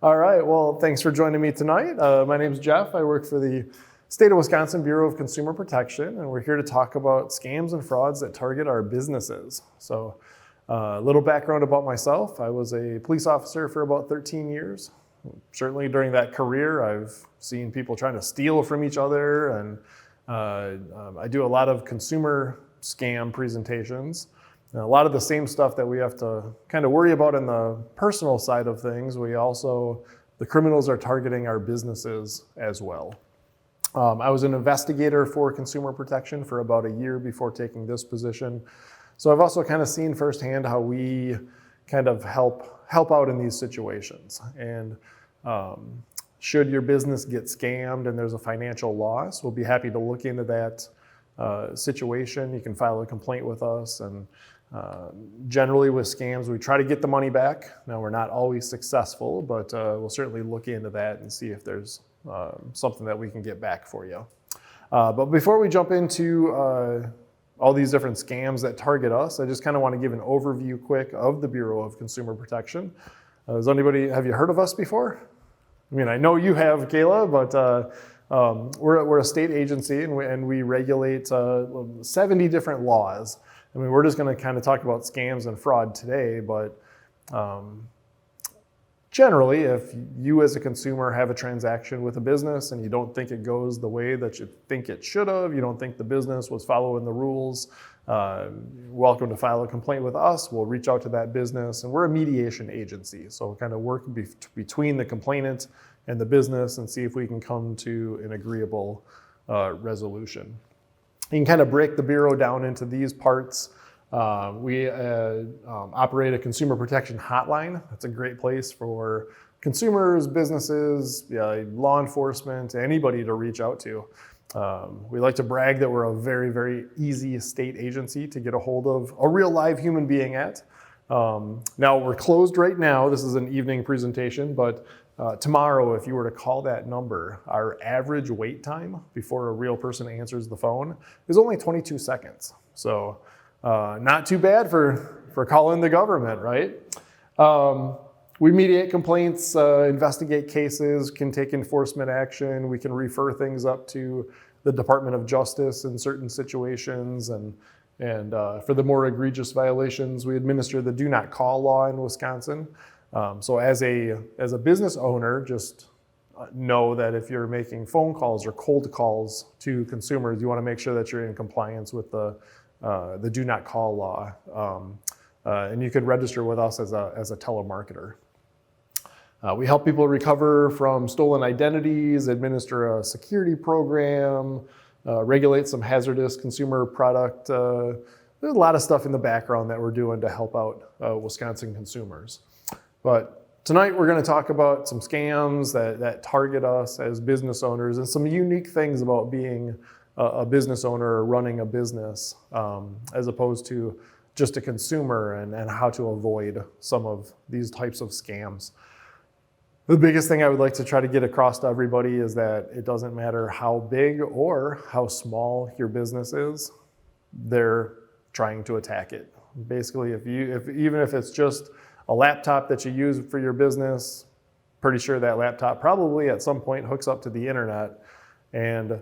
All right, well, thanks for joining me tonight. My name is Jeff. I work for the State of Wisconsin Bureau of Consumer Protection, and we're here to talk about scams and frauds that target our businesses. So a little background about myself. I was a police officer for about 13 years. Certainly during that career, I've seen people trying to steal from each other, and I do a lot of consumer scam presentations. And a lot of the same stuff that we have to kind of worry about in the personal side of things, the criminals are targeting our businesses as well. I was an investigator for consumer protection for about a year before taking this position. So I've also kind of seen firsthand how we kind of help out in these situations. And should your business get scammed and there's a financial loss, we'll be happy to look into that situation. You can file a complaint with us, and generally with scams, we try to get the money back. Now, we're not always successful, but we'll certainly look into that and see if there's something that we can get back for you. But before we jump into all these different scams that target us, I just kind of want to give an overview quick of the Bureau of Consumer Protection. Have you heard of us before? I mean, I know you have, Kayla, but we're a state agency, and we regulate 70 different laws. I mean, we're just going to kind of talk about scams and fraud today, but generally, if you as a consumer have a transaction with a business and you don't think it goes the way that you think it should have, you don't think the business was following the rules, welcome to file a complaint with us. We'll reach out to that business, and we're a mediation agency, so we'll kind of work between the complainant and the business and see if we can come to an agreeable resolution. You can kind of break the Bureau down into these parts. We operate a consumer protection hotline. That's a great place for consumers, businesses, law enforcement, anybody to reach out to. We like to brag that we're a very, very easy state agency to get a hold of a real live human being at. Now, we're closed right now. This is an evening presentation, but tomorrow, if you were to call that number, our average wait time before a real person answers the phone is only 22 seconds. So not too bad for calling the government, right? We mediate complaints, investigate cases, can take enforcement action. We can refer things up to the Department of Justice in certain situations. And for the more egregious violations, we administer the do not call law in Wisconsin. So as a business owner, just know that if you're making phone calls or cold calls to consumers, you want to make sure that you're in compliance with the do not call law. And you could register with us as a telemarketer. We help people recover from stolen identities, administer a security program, regulate some hazardous consumer product. There's a lot of stuff in the background that we're doing to help out Wisconsin consumers. But tonight we're going to talk about some scams that target us as business owners and some unique things about being a business owner or running a business as opposed to just a consumer, and how to avoid some of these types of scams. The biggest thing I would like to try to get across to everybody is that it doesn't matter how big or how small your business is, they're trying to attack it. Basically, even if it's just a laptop that you use for your business, pretty sure that laptop probably at some point hooks up to the internet, and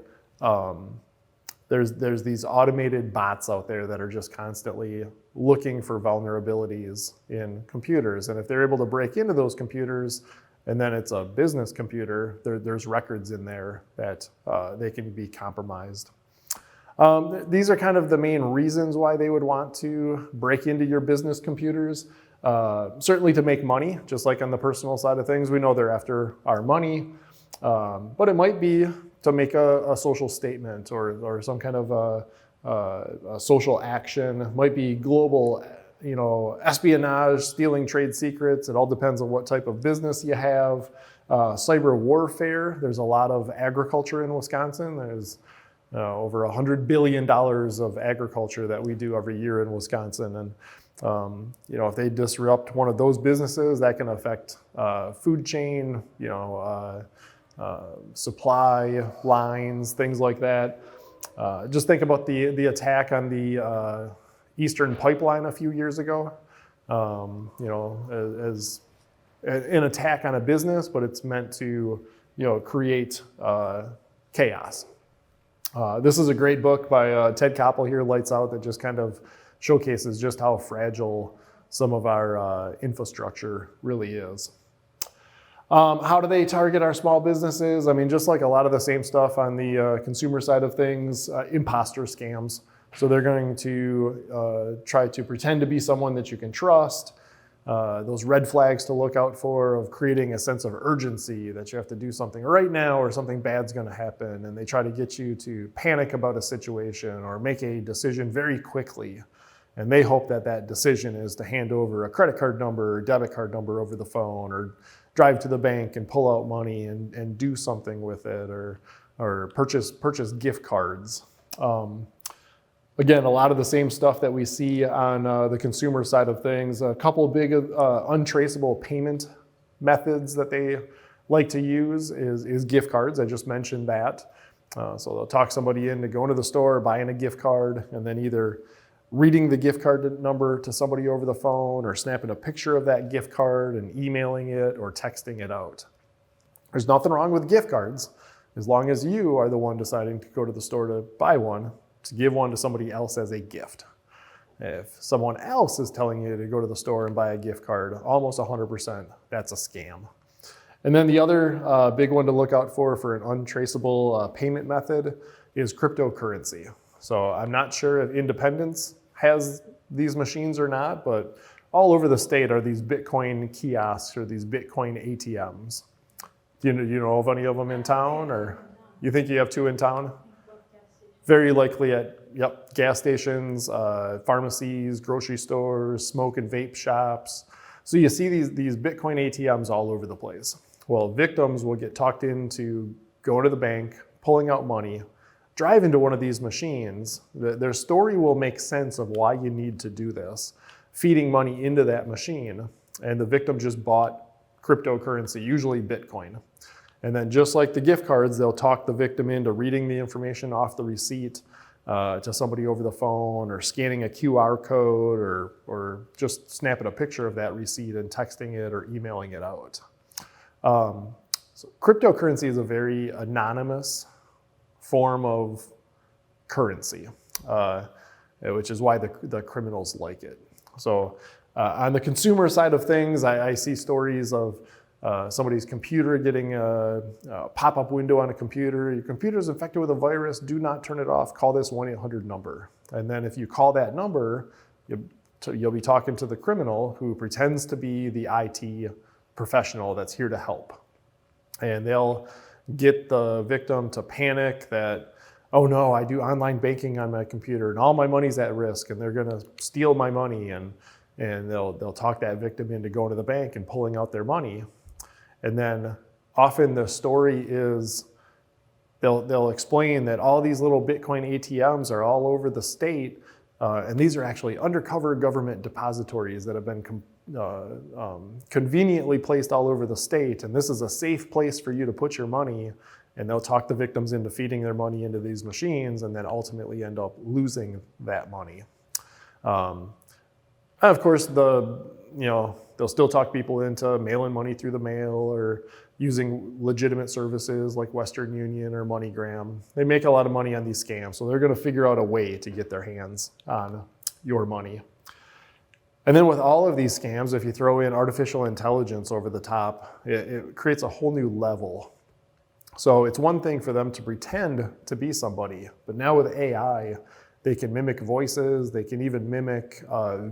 there's these automated bots out there that are just constantly looking for vulnerabilities in computers. And if they're able to break into those computers, and then it's a business computer, there's records in there that they can be compromised. These are kind of the main reasons why they would want to break into your business computers. Certainly to make money, just like on the personal side of things. We know they're after our money, but it might be to make a social statement or some kind of a social action. It might be global, espionage, stealing trade secrets. It all depends on what type of business you have. Cyber warfare. There's a lot of agriculture in Wisconsin. There's over $100 billion of agriculture that we do every year in Wisconsin, and if they disrupt one of those businesses, that can affect food chain, supply lines, things like that. Just think about the attack on the Eastern Pipeline a few years ago. an attack on a business, but it's meant to create chaos. This is a great book by Ted Koppel here, Lights Out, that just kind of showcases just how fragile some of our infrastructure really is. How do they target our small businesses? I mean, just like a lot of the same stuff on the consumer side of things, imposter scams. So they're going to try to pretend to be someone that you can trust. Those red flags to look out for of creating a sense of urgency that you have to do something right now or something bad's going to happen. And they try to get you to panic about a situation or make a decision very quickly. And they hope that that decision is to hand over a credit card number or debit card number over the phone, or drive to the bank and pull out money and do something with it, or purchase gift cards. Again, a lot of the same stuff that we see on the consumer side of things. A couple of big untraceable payment methods that they like to use is gift cards. I just mentioned that. So they'll talk somebody into going to the store, buying a gift card, and then either reading the gift card number to somebody over the phone, or snapping a picture of that gift card and emailing it or texting it out. There's nothing wrong with gift cards as long as you are the one deciding to go to the store to buy one, to give one to somebody else as a gift. If someone else is telling you to go to the store and buy a gift card, almost 100%, that's a scam. And then the other big one to look out for an untraceable payment method is cryptocurrency. So I'm not sure if Independence has these machines or not, but all over the state are these Bitcoin kiosks or these Bitcoin ATMs. Do you know of any of them in town, or you think you have two in town? Very likely at gas stations, pharmacies, grocery stores, smoke and vape shops. So you see these Bitcoin ATMs all over the place. Well, victims will get talked into going to the bank, pulling out money, drive into one of these machines. Their story will make sense of why you need to do this, feeding money into that machine, and the victim just bought cryptocurrency, usually Bitcoin. And then just like the gift cards, they'll talk the victim into reading the information off the receipt to somebody over the phone, or scanning a QR code, or just snapping a picture of that receipt and texting it or emailing it out. So cryptocurrency is a very anonymous form of currency, which is why the criminals like it. So on the consumer side of things, I see stories of somebody's computer getting a pop-up window on a computer. Your computer is infected with a virus. Do not turn it off. Call this 1-800 number. And then if you call that number, you'll be talking to the criminal who pretends to be the IT professional that's here to help. And they'll get the victim to panic that, oh no, I do online banking on my computer and all my money's at risk and they're gonna steal my money, and they'll talk that victim into going to the bank and pulling out their money. And then often the story is they'll explain that all these little Bitcoin ATMs are all over the state, and these are actually undercover government depositories that have been conveniently placed all over the state, and this is a safe place for you to put your money. And they'll talk the victims into feeding their money into these machines, and then ultimately end up losing that money. And of course, they'll still talk people into mailing money through the mail or using legitimate services like Western Union or MoneyGram. They make a lot of money on these scams, so they're going to figure out a way to get their hands on your money. And then with all of these scams, if you throw in artificial intelligence over the top, it creates a whole new level. So it's one thing for them to pretend to be somebody, but now with AI, they can mimic voices, they can even mimic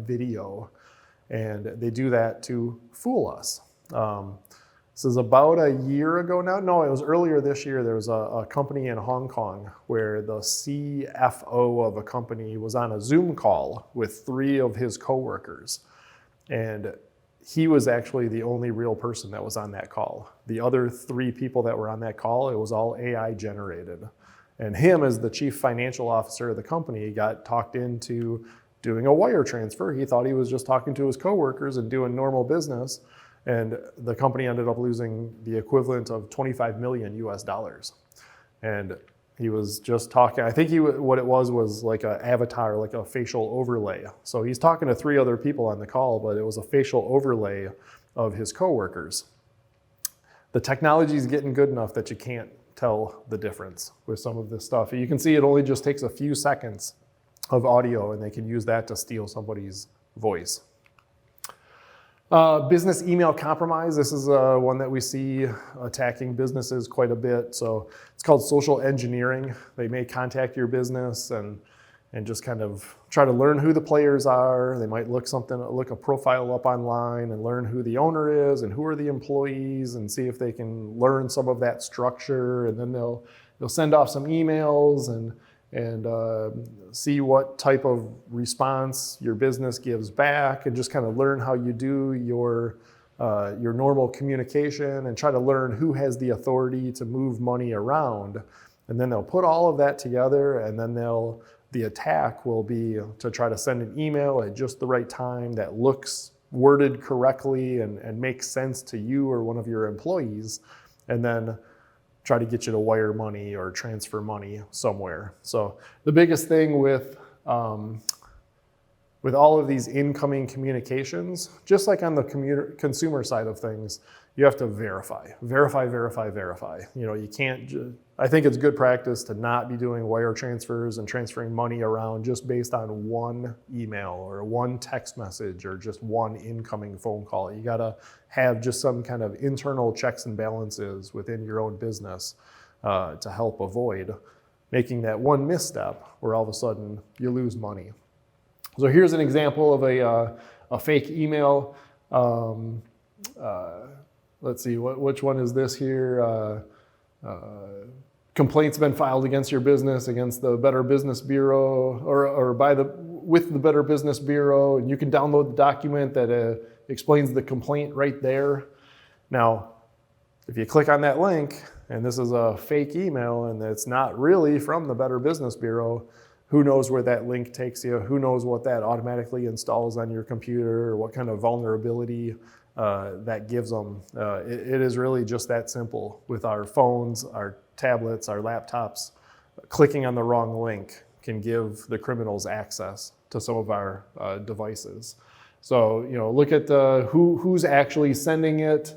video, and they do that to fool us. This is about a year ago now. No, it was earlier this year. There was a company in Hong Kong where the CFO of a company was on a Zoom call with 3 of his coworkers. And he was actually the only real person that was on that call. The other 3 people that were on that call, it was all AI generated. And him, as the chief financial officer of the company, got talked into doing a wire transfer. He thought he was just talking to his coworkers and doing normal business. And the company ended up losing the equivalent of $25 million US. And he was just talking, I think what it was like an avatar, like a facial overlay. So he's talking to 3 other people on the call, but it was a facial overlay of his coworkers. The technology is getting good enough that you can't tell the difference with some of this stuff. You can see it only just takes a few seconds of audio, and they can use that to steal somebody's voice. Business email compromise. This is one that we see attacking businesses quite a bit. So it's called social engineering. They may contact your business and just kind of try to learn who the players are. They might look a profile up online and learn who the owner is and who are the employees and see if they can learn some of that structure. And then they'll send off some emails and see what type of response your business gives back, and just kind of learn how you do your normal communication and try to learn who has the authority to move money around. And then they'll put all of that together, and then the attack will be to try to send an email at just the right time that looks worded correctly and makes sense to you or one of your employees, and then try to get you to wire money or transfer money somewhere. So the biggest thing with all of these incoming communications, just like on the consumer side of things, you have to verify. You know, you can't, I think it's good practice to not be doing wire transfers and transferring money around just based on one email or one text message or just one incoming phone call. You gotta have just some kind of internal checks and balances within your own business to help avoid making that one misstep where all of a sudden you lose money. So here's an example of a fake email. Let's see, which one is this here? Complaints been filed against your business, against the Better Business Bureau, or with the Better Business Bureau, and you can download the document that explains the complaint right there. Now, if you click on that link, and this is a fake email, and it's not really from the Better Business Bureau, who knows where that link takes you? Who knows what that automatically installs on your computer, or what kind of vulnerability that gives them. It is really just that simple. With our phones, our tablets, our laptops, clicking on the wrong link can give the criminals access to some of our devices. So, you know, look at who's actually sending it.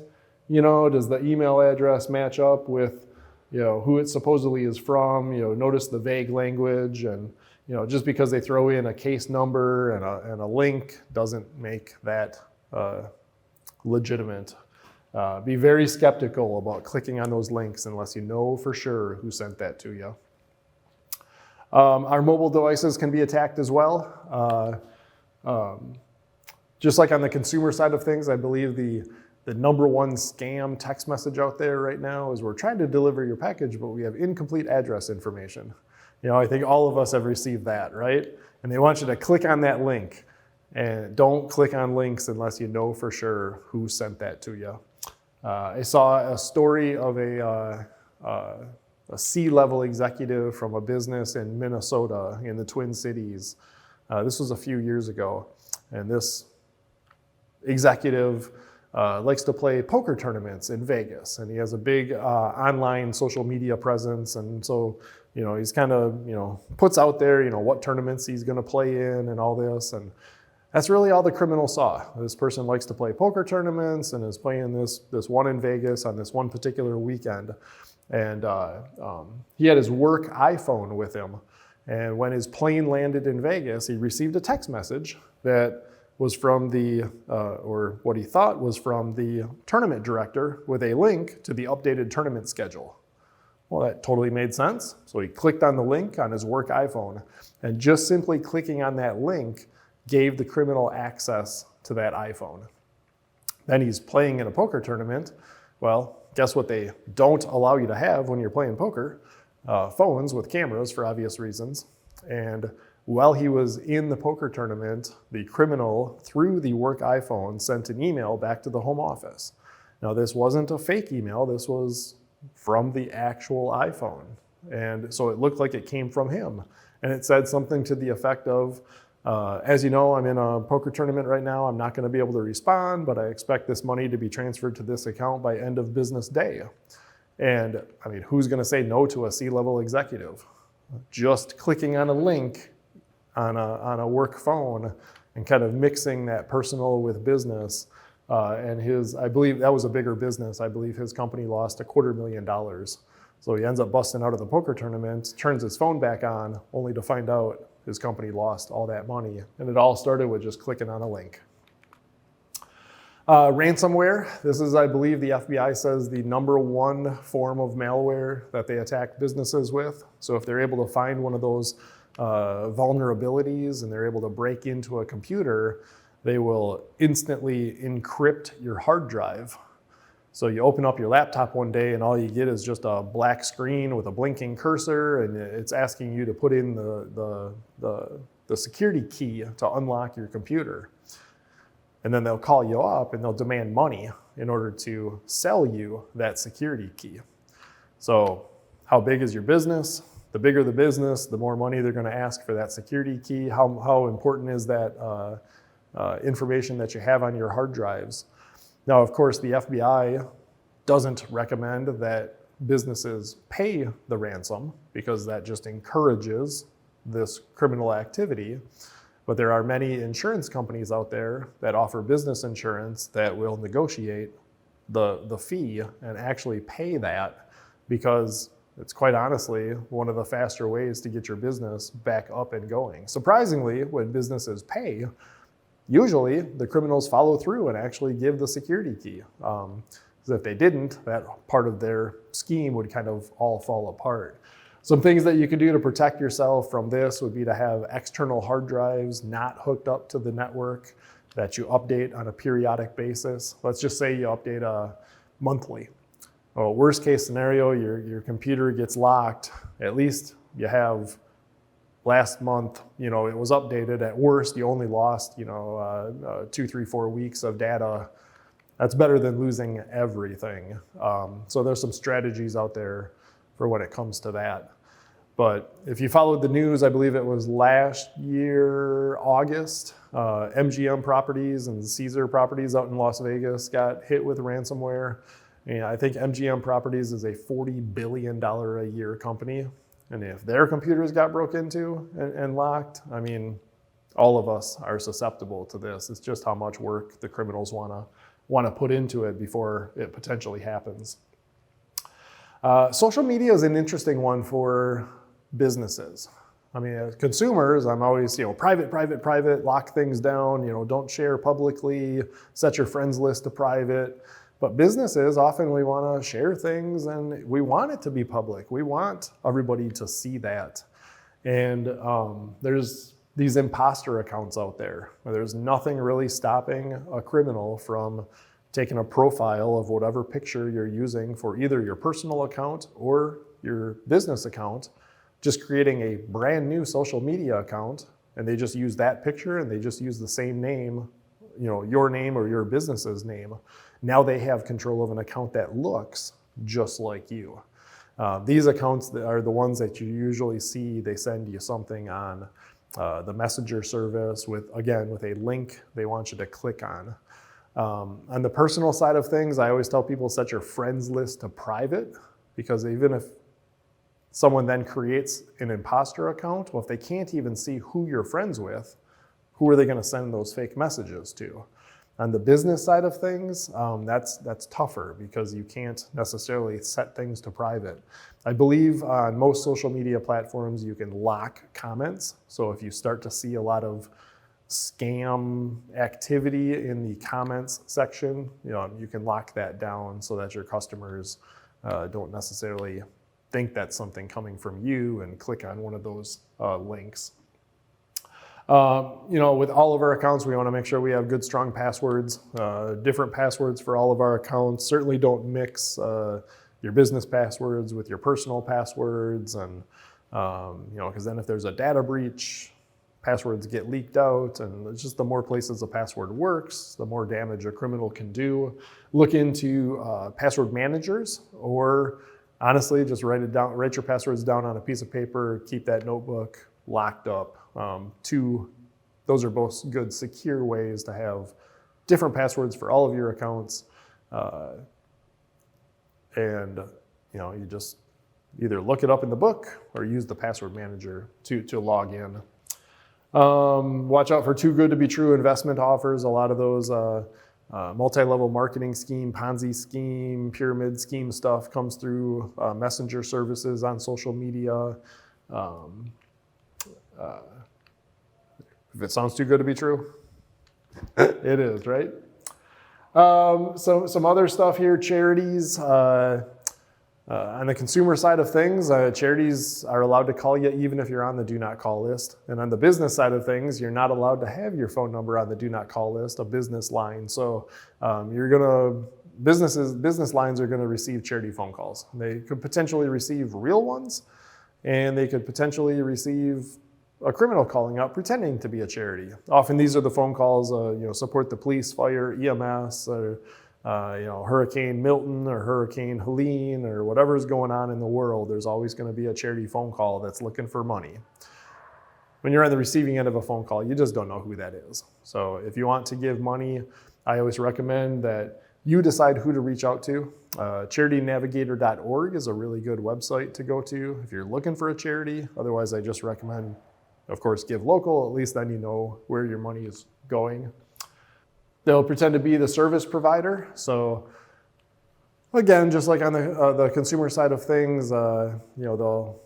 You know, does the email address match up with, you know, who it supposedly is from? You know, notice the vague language, and, you know, just because they throw in a case number and a link doesn't make that legitimate. Be very skeptical about clicking on those links unless you know for sure who sent that to you. Our mobile devices can be attacked as well. Just like on the consumer side of things, I believe the number one scam text message out there right now is, we're trying to deliver your package, but we have incomplete address information. You know, I think all of us have received that, right? And they want you to click on that link. And don't click on links unless you know for sure who sent that to you. I saw a story of a C-level executive from a business in Minnesota in the Twin Cities. This was a few years ago. And this executive likes to play poker tournaments in Vegas. And he has a big online social media presence. And so, you know, he's kind of, you know, puts out there, you know, what tournaments he's going to play in and all this. And that's really all the criminal saw. This person likes to play poker tournaments and is playing this one in Vegas on this one particular weekend. And he had his work iPhone with him. And when his plane landed in Vegas, he received a text message that was from or what he thought was from the tournament director, with a link to the updated tournament schedule. Well, that totally made sense. So he clicked on the link on his work iPhone, and just simply clicking on that link gave the criminal access to that iPhone. Then he's playing in a poker tournament. Well, guess what they don't allow you to have when you're playing poker? Phones with cameras, for obvious reasons. And while he was in the poker tournament, the criminal, through the work iPhone, sent an email back to the home office. Now, this wasn't a fake email. This was from the actual iPhone. And so it looked like it came from him. And it said something to the effect of, as you know, I'm in a poker tournament right now. I'm not going to be able to respond, but I expect this money to be transferred to this account by end of business day. And I mean, who's going to say no to a C-level executive? Just clicking on a link on a work phone and kind of mixing that personal with business And I believe that was a bigger business. I believe his company lost $250,000. So he ends up busting out of the poker tournament, turns his phone back on, only to find out his company lost all that money. And it all started with just clicking on a link. Ransomware. This is, I believe, the FBI says the #1 form of malware that they attack businesses with. So if they're able to find one of those vulnerabilities and they're able to break into a computer, they will instantly encrypt your hard drive. So you open up your laptop one day and all you get is just a black screen with a blinking cursor, and it's asking you to put in the security key to unlock your computer. And then they'll call you up and they'll demand money in order to sell you that security key. So how big is your business? The bigger the business, the more money they're going to ask for that security key. How important is that information that you have on your hard drives? Now, of course, the FBI doesn't recommend that businesses pay the ransom because that just encourages this criminal activity. But there are many insurance companies out there that offer business insurance that will negotiate the fee and actually pay that, because it's quite honestly one of the faster ways to get your business back up and going. Surprisingly, when businesses pay, usually the criminals follow through and actually give the security key. Because if they didn't, that part of their scheme would kind of all fall apart. Some things that you can do to protect yourself from this would be to have external hard drives not hooked up to the network that you update on a periodic basis. Let's just say you update monthly. Well, worst case scenario, your computer gets locked. At least you have last month, it was updated. At worst, you only lost, 2, 3, 4 weeks of data. That's better than losing everything. So there's some strategies out there for when it comes to that. But if you followed the news, I believe it was last year, August, MGM Properties and Caesar Properties out in Las Vegas got hit with ransomware. And I think MGM Properties is a $40 billion a year company. And if their computers got broke into and locked, I mean, all of us are susceptible to this. It's just how much work the criminals want to put into it before it potentially happens. Social media is an interesting one for businesses. I mean, as consumers, I'm always, private, lock things down, don't share publicly, set your friends list to private. But businesses, often we want to share things and we want it to be public. We want everybody to see that. And there's these imposter accounts out there where there's nothing really stopping a criminal from taking a profile of whatever picture you're using for either your personal account or your business account, just creating a brand new social media account, and they just use that picture and they just use the same name, your name or your business's name. Now they have control of an account that looks just like you. These accounts are the ones that you usually see. They send you something on the messenger service with a link they want you to click on. On the personal side of things, I always tell people set your friends list to private, because even if someone then creates an imposter account, well, if they can't even see who you're friends with, who are they going to send those fake messages to? On the business side of things, that's tougher because you can't necessarily set things to private. I believe on most social media platforms, you can lock comments. So if you start to see a lot of scam activity in the comments section, you can lock that down so that your customers don't necessarily think that's something coming from you and click on one of those links. With all of our accounts, we want to make sure we have good, strong passwords, different passwords for all of our accounts. Certainly don't mix your business passwords with your personal passwords, and because then if there's a data breach, passwords get leaked out, and it's just the more places a password works, the more damage a criminal can do. Look into password managers, or honestly, just write your passwords down on a piece of paper, keep that notebook locked up. Those are both good, secure ways to have different passwords for all of your accounts. You just either look it up in the book or use the password manager to log in. Watch out for too good to be true investment offers. A lot of those multi-level marketing scheme, Ponzi scheme, pyramid scheme stuff comes through messenger services on social media. If it sounds too good to be true, it is, right? So some other stuff here, charities. On the consumer side of things, charities are allowed to call you even if you're on the do not call list. And on the business side of things, you're not allowed to have your phone number on the do not call list, a business line. So business lines are gonna receive charity phone calls. They could potentially receive real ones, and they could potentially receive a criminal calling up pretending to be a charity. Often these are the phone calls, support the police, fire, EMS, or Hurricane Milton or Hurricane Helene or whatever's going on in the world. There's always going to be a charity phone call that's looking for money. When you're on the receiving end of a phone call, you just don't know who that is. So if you want to give money, I always recommend that you decide who to reach out to. CharityNavigator.org is a really good website to go to if you're looking for a charity. Otherwise, I just recommend, of course, give local. At least then you know where your money is going. They'll pretend to be the service provider. So again, just like on the consumer side of things, they'll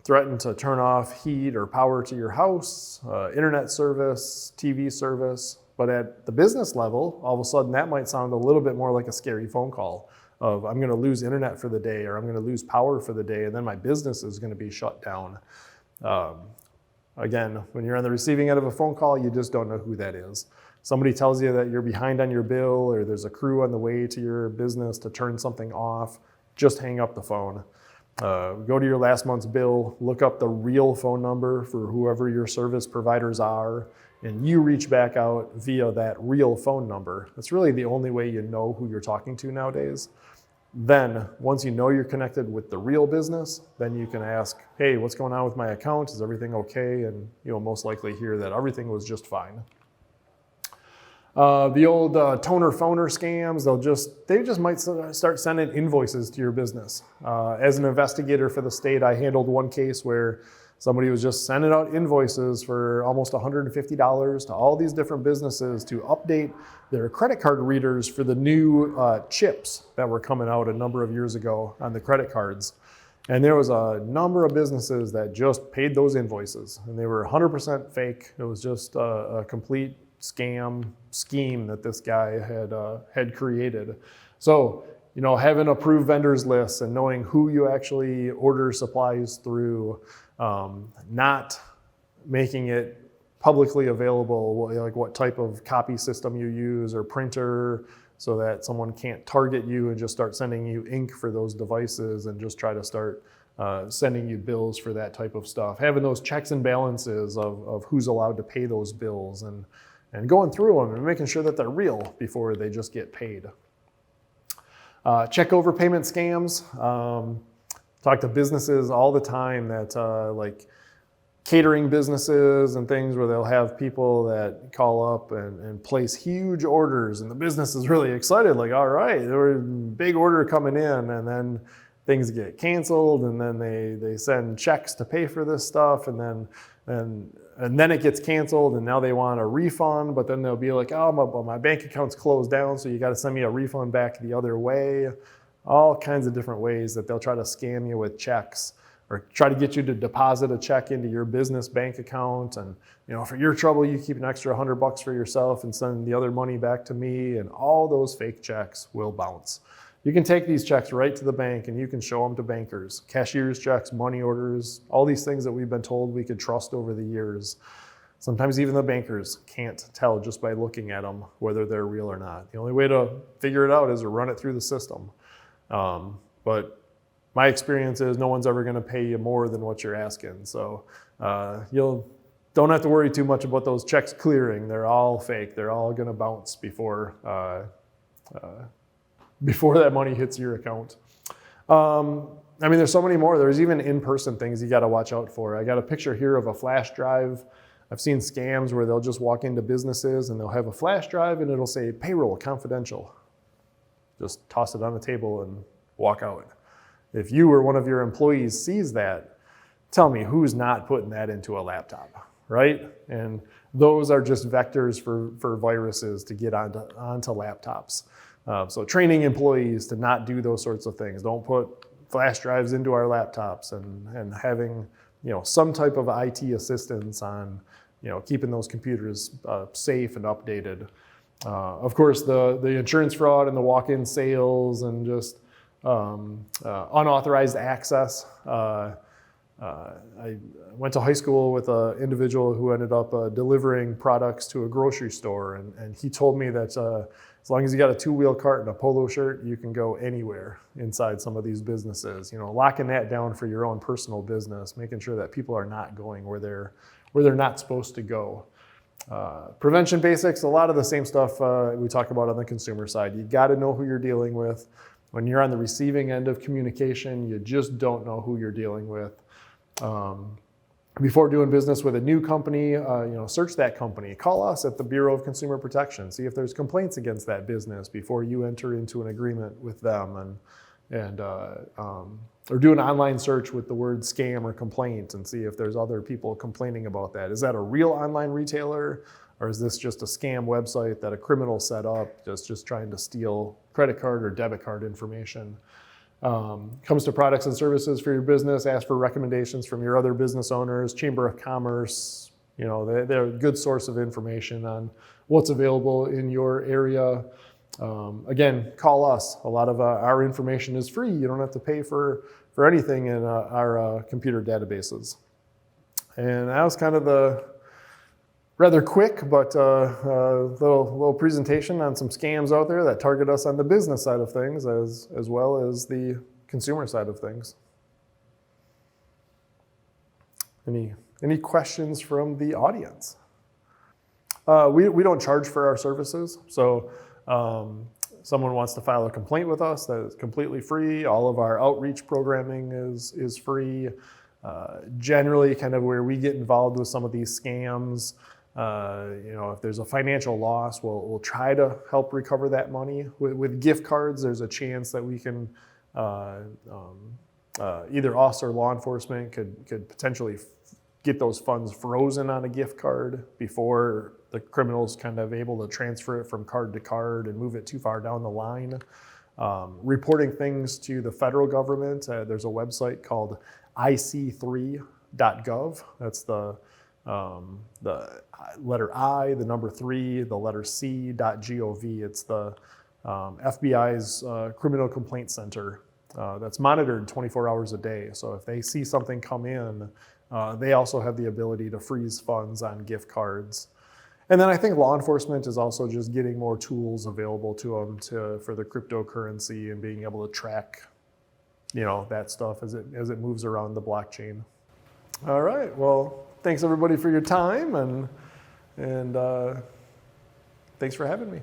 threaten to turn off heat or power to your house, internet service, TV service. But at the business level, all of a sudden that might sound a little bit more like a scary phone call of I'm going to lose internet for the day, or I'm going to lose power for the day, and then my business is going to be shut down. Again, when you're on the receiving end of a phone call, you just don't know who that is. Somebody tells you that you're behind on your bill, or there's a crew on the way to your business to turn something off, just hang up the phone. Go to your last month's bill, look up the real phone number for whoever your service providers are, and you reach back out via that real phone number. That's really the only way you know who you're talking to nowadays. Then, once you know you're connected with the real business, then you can ask, hey, what's going on with my account? Is everything okay? And you'll most likely hear that everything was just fine. The old toner phoner scams, they just might start sending invoices to your business. As an investigator for the state, I handled one case where somebody was just sending out invoices for almost $150 to all these different businesses to update their credit card readers for the new chips that were coming out a number of years ago on the credit cards. And there was a number of businesses that just paid those invoices, and they were 100% fake. It was just a complete scheme that this guy had created. So, having approved vendors lists and knowing who you actually order supplies through, not making it publicly available, like what type of copy system you use or printer, so that someone can't target you and just start sending you ink for those devices and just try to start sending you bills for that type of stuff. Having those checks and balances of who's allowed to pay those bills and going through them and making sure that they're real before they just get paid. Check overpayment scams. Talk to businesses all the time that like catering businesses and things where they'll have people that call up and place huge orders, and the business is really excited, like, all right, there was a big order coming in, and then things get canceled, and then they send checks to pay for this stuff, and then it gets canceled, and now they want a refund, but then they'll be like, oh, my bank account's closed down, so you got to send me a refund back the other way. All kinds of different ways that they'll try to scam you with checks, or try to get you to deposit a check into your business bank account. And for your trouble, you keep an extra $100 for yourself and send the other money back to me. And all those fake checks will bounce. You can take these checks right to the bank and you can show them to bankers, cashier's checks, money orders, all these things that we've been told we could trust over the years. Sometimes even the bankers can't tell just by looking at them whether they're real or not. The only way to figure it out is to run it through the system. But my experience is no one's ever going to pay you more than what you're asking. So you don't have to worry too much about those checks clearing. They're all fake. They're all going to bounce before that money hits your account. There's so many more. There's even in-person things you got to watch out for. I got a picture here of a flash drive. I've seen scams where they'll just walk into businesses and they'll have a flash drive and it'll say payroll confidential. Just toss it on the table and walk out. If you or one of your employees sees that, tell me who's not putting that into a laptop. right? And those are just vectors for viruses to get onto laptops. So training employees to not do those sorts of things. Don't put flash drives into our laptops, and having some type of IT assistance on keeping those computers safe and updated. Of course, the insurance fraud and the walk-in sales and just unauthorized access. I went to high school with an individual who ended up delivering products to a grocery store, and he told me that as long as you got a two-wheel cart and a polo shirt, you can go anywhere inside some of these businesses. Locking that down for your own personal business, making sure that people are not going where they're not supposed to go. Prevention basics, a lot of the same stuff we talk about on the consumer side. You got to know who you're dealing with. When you're on the receiving end of communication, you just don't know who you're dealing with. Before doing business with a new company, search that company. Call us at the Bureau of Consumer Protection. See if there's complaints against that business before you enter into an agreement with them, or do an online search with the word scam or complaint and see if there's other people complaining about that. Is that a real online retailer, or is this just a scam website that a criminal set up just trying to steal credit card or debit card information? Comes to products and services for your business, ask for recommendations from your other business owners, Chamber of Commerce. They're a good source of information on what's available in your area. Again, call us. A lot of our information is free. You don't have to pay for anything in our computer databases. And that was kind of the rather quick but little presentation on some scams out there that target us on the business side of things as well as the consumer side of things. Any questions from the audience? We don't charge for our services, so someone wants to file a complaint with us, that is completely free. All of our outreach programming is free. Generally, kind of where we get involved with some of these scams, if there's a financial loss, we'll try to help recover that money. With gift cards, there's a chance that we can either us or law enforcement could potentially get those funds frozen on a gift card before the criminal's kind of able to transfer it from card to card and move it too far down the line. Reporting things to the federal government, there's a website called ic3.gov. That's the letter I, the number 3, the letter C.gov. It's the FBI's Criminal Complaint Center that's monitored 24 hours a day. So if they see something come in, they also have the ability to freeze funds on gift cards. And then I think law enforcement is also just getting more tools available to them for the cryptocurrency and being able to track, that stuff as it moves around the blockchain. All right. Well, thanks everybody for your time, and thanks for having me.